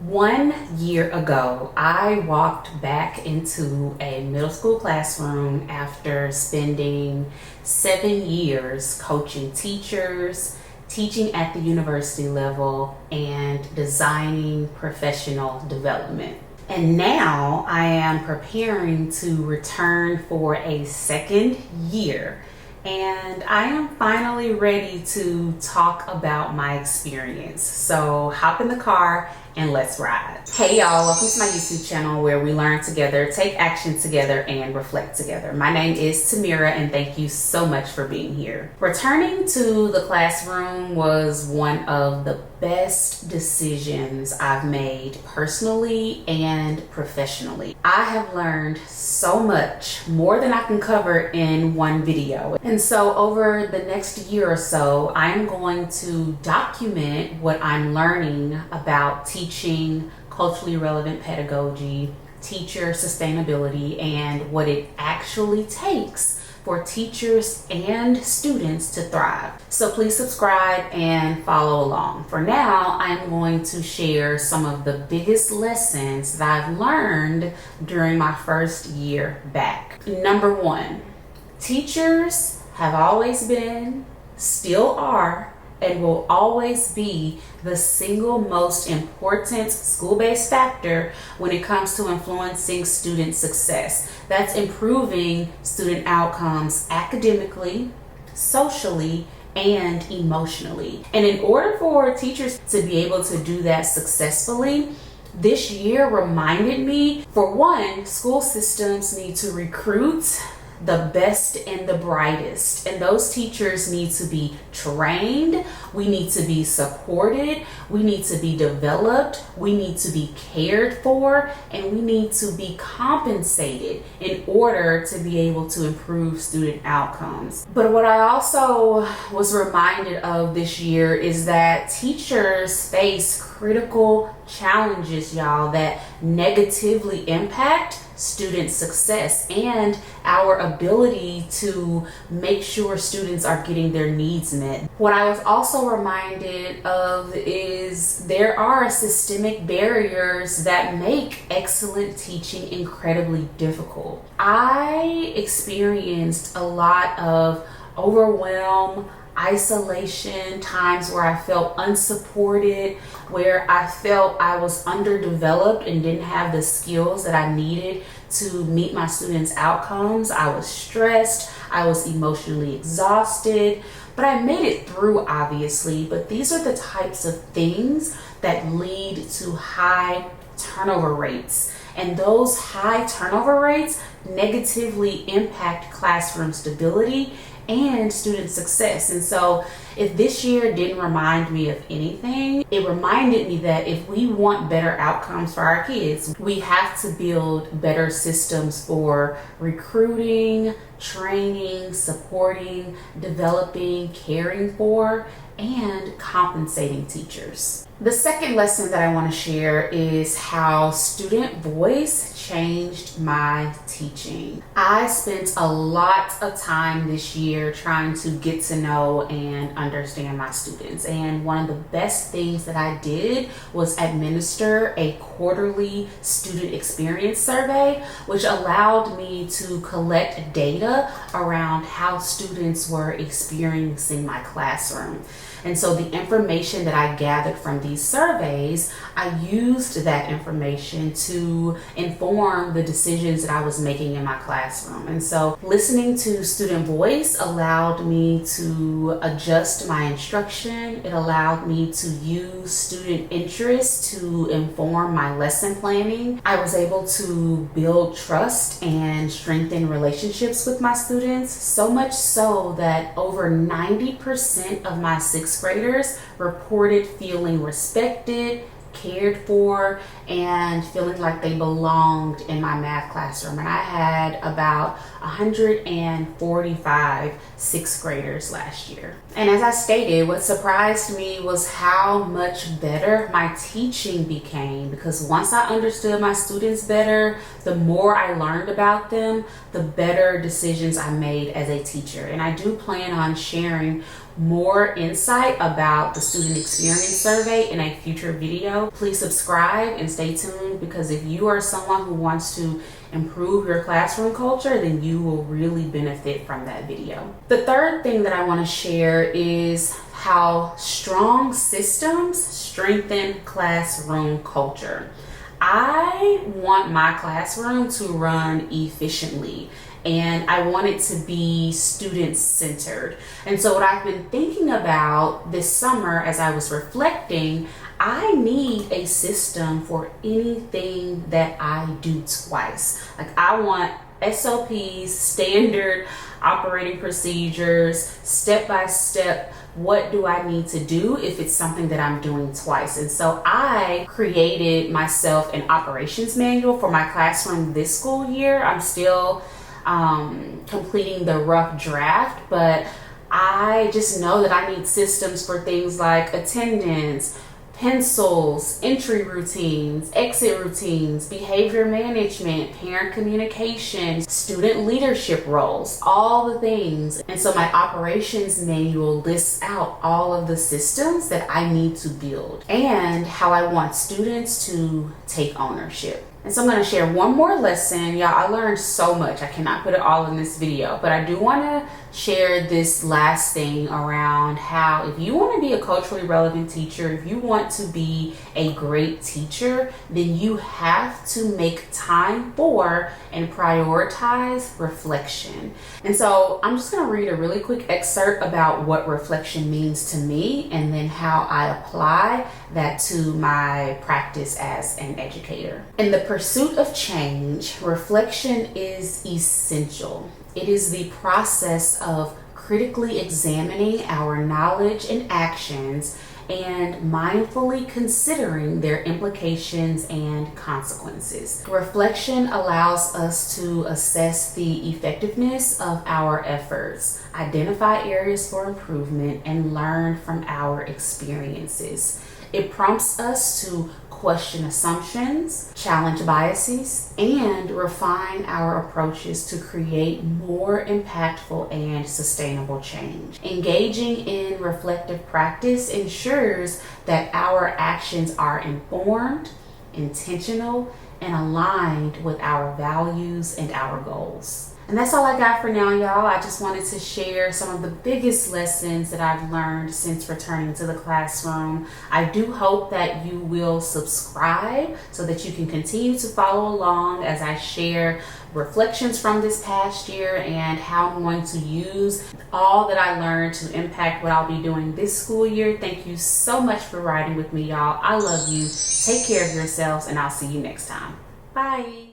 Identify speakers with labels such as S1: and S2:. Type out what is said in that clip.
S1: 1 year ago, I walked back into a middle school classroom after spending 7 years coaching teachers, teaching at the university level, and designing professional development. And now I am preparing to return for a second year. And I am finally ready to talk about my experience. So hop in the car and let's ride. Hey y'all, welcome to my YouTube channel where we learn together, take action together, and reflect together. My name is Tamira and thank you so much for being here. Returning to the classroom was one of the best decisions I've made personally and professionally. I have learned so much, more than I can cover in one video. And so over the next year or so, I'm going to document what I'm learning about teaching culturally relevant pedagogy, teacher sustainability, and what it actually takes for teachers and students to thrive. So please subscribe and follow along. For now, I'm going to share some of the biggest lessons that I've learned during my first year back. Number one, teachers have always been, still are, and will always be the single most important school-based factor when it comes to influencing student success. That's improving student outcomes academically, socially, and emotionally. And in order for teachers to be able to do that successfully, this year reminded me, for one, school systems need to recruit the best and the brightest, and those teachers need to be trained, we need to be supported, we need to be developed, we need to be cared for, and we need to be compensated in order to be able to improve student outcomes. But what I also was reminded of this year is that teachers face critical challenges, y'all, that negatively impact student success and our ability to make sure students are getting their needs met. What I was also reminded of is there are systemic barriers that make excellent teaching incredibly difficult. I experienced a lot of overwhelm, isolation, times where I felt unsupported, where I felt I was underdeveloped and didn't have the skills that I needed to meet my students' outcomes. I was stressed, I was emotionally exhausted, but I made it through, obviously. But these are the types of things that lead to high turnover rates. And those high turnover rates negatively impact classroom stability and student success. And so if this year didn't remind me of anything, it reminded me that if we want better outcomes for our kids, we have to build better systems for recruiting, training, supporting, developing, caring for, and compensating teachers. The second lesson that I want to share is how student voice changed my teaching. I spent a lot of time this year trying to get to know and understand my students. And one of the best things that I did was administer a quarterly student experience survey, which allowed me to collect data around how students were experiencing my classroom. And so the information that I gathered from these surveys, I used that information to inform the decisions that I was making in my classroom. And so listening to student voice allowed me to adjust my instruction. It allowed me to use student interest to inform my lesson planning. I was able to build trust and strengthen relationships with my students, so much so that over 90% of my sixth graders reported feeling respected, cared for, and feeling like they belonged in my math classroom. And I had about 145 sixth graders last year. And as I stated, what surprised me was how much better my teaching became, because once I understood my students better, the more I learned about them, the better decisions I made as a teacher. And I do plan on sharing more insight about the student experience survey in a future video, please subscribe and stay tuned, because if you are someone who wants to improve your classroom culture, then you will really benefit from that video. The third thing that I want to share is how strong systems strengthen classroom culture. I want my classroom to run efficiently, and I want it to be student-centered. And so what I've been thinking about this summer as I was reflecting, I need a system for anything that I do twice. Like, I want SOPs, standard operating procedures, step-by-step, what do I need to do if it's something that I'm doing twice. And so I created myself an operations manual for my classroom this school year. I'm still completing the rough draft, but I just know that I need systems for things like attendance, pencils, entry routines, exit routines, behavior management, parent communication, student leadership roles, all the things. And so my operations manual lists out all of the systems that I need to build and how I want students to take ownership. And so I'm going to share one more lesson. Y'all, I learned so much. I cannot put it all in this video, but I do want to share this last thing around how if you want to be a culturally relevant teacher, if you want to be a great teacher, then you have to make time for and prioritize reflection. And so I'm just going to read a really quick excerpt about what reflection means to me, and then how I apply that to my practice as an educator. In the pursuit of change, reflection is essential. It is the process of critically examining our knowledge and actions and mindfully considering their implications and consequences. Reflection allows us to assess the effectiveness of our efforts, identify areas for improvement, and learn from our experiences. It prompts us to question assumptions, challenge biases, and refine our approaches to create more impactful and sustainable change. Engaging in reflective practice ensures that our actions are informed, intentional, and aligned with our values and our goals. And that's all I got for now, y'all. I just wanted to share some of the biggest lessons that I've learned since returning to the classroom. I do hope that you will subscribe so that you can continue to follow along as I share reflections from this past year and how I'm going to use all that I learned to impact what I'll be doing this school year. Thank you so much for riding with me, y'all. I love you. Take care of yourselves, and I'll see you next time. Bye.